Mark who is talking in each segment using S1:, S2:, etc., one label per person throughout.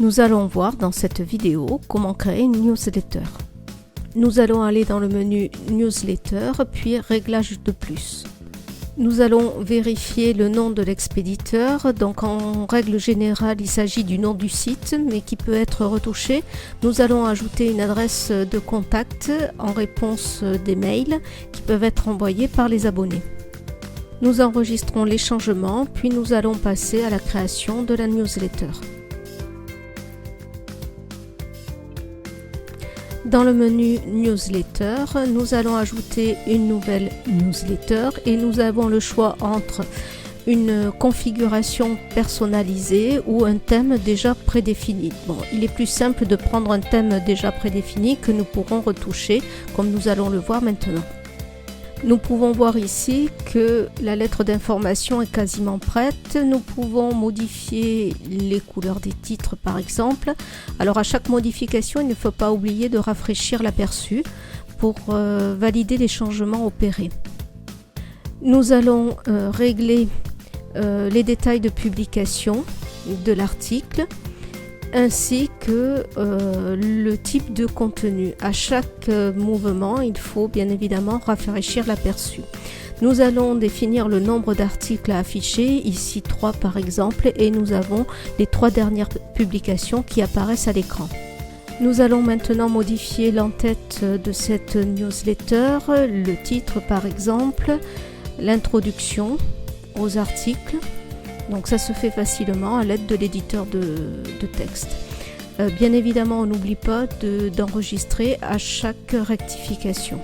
S1: Nous allons voir dans cette vidéo comment créer une newsletter. Nous allons aller dans le menu Newsletter, puis Réglages de plus. Nous allons vérifier le nom de l'expéditeur. Donc en règle générale, il s'agit du nom du site, mais qui peut être retouché. Nous allons ajouter une adresse de contact en réponse des mails qui peuvent être envoyés par les abonnés. Nous enregistrons les changements, puis nous allons passer à la création de la newsletter. Dans le menu Newsletter, nous allons ajouter une nouvelle newsletter et nous avons le choix entre une configuration personnalisée ou un thème déjà prédéfini. Bon, il est plus simple de prendre un thème déjà prédéfini que nous pourrons retoucher, comme nous allons le voir maintenant. Nous pouvons voir ici que la lettre d'information est quasiment prête. Nous pouvons modifier les couleurs des titres par exemple. Alors à chaque modification, il ne faut pas oublier de rafraîchir l'aperçu pour valider les changements opérés. Nous allons régler les détails de publication de l'article ainsi que le type de contenu. À chaque mouvement, il faut bien évidemment rafraîchir l'aperçu. Nous allons définir le nombre d'articles à afficher, ici 3 par exemple, et nous avons les 3 dernières publications qui apparaissent à l'écran. Nous allons maintenant modifier l'entête de cette newsletter, le titre par exemple, l'introduction aux articles. Donc ça se fait facilement à l'aide de l'éditeur de texte. Bien évidemment, on n'oublie pas d'enregistrer à chaque rectification.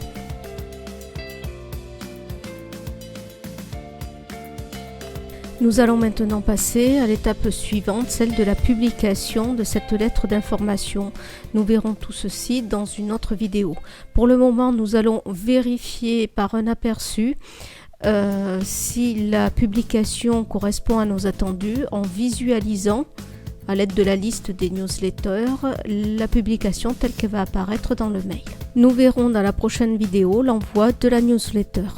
S1: Nous allons maintenant passer à l'étape suivante, celle de la publication de cette lettre d'information. Nous verrons tout ceci dans une autre vidéo. Pour le moment, nous allons vérifier par un aperçu si la publication correspond à nos attendus en visualisant à l'aide de la liste des newsletters la publication telle qu'elle va apparaître dans le mail. Nous verrons dans la prochaine vidéo l'envoi de la newsletter.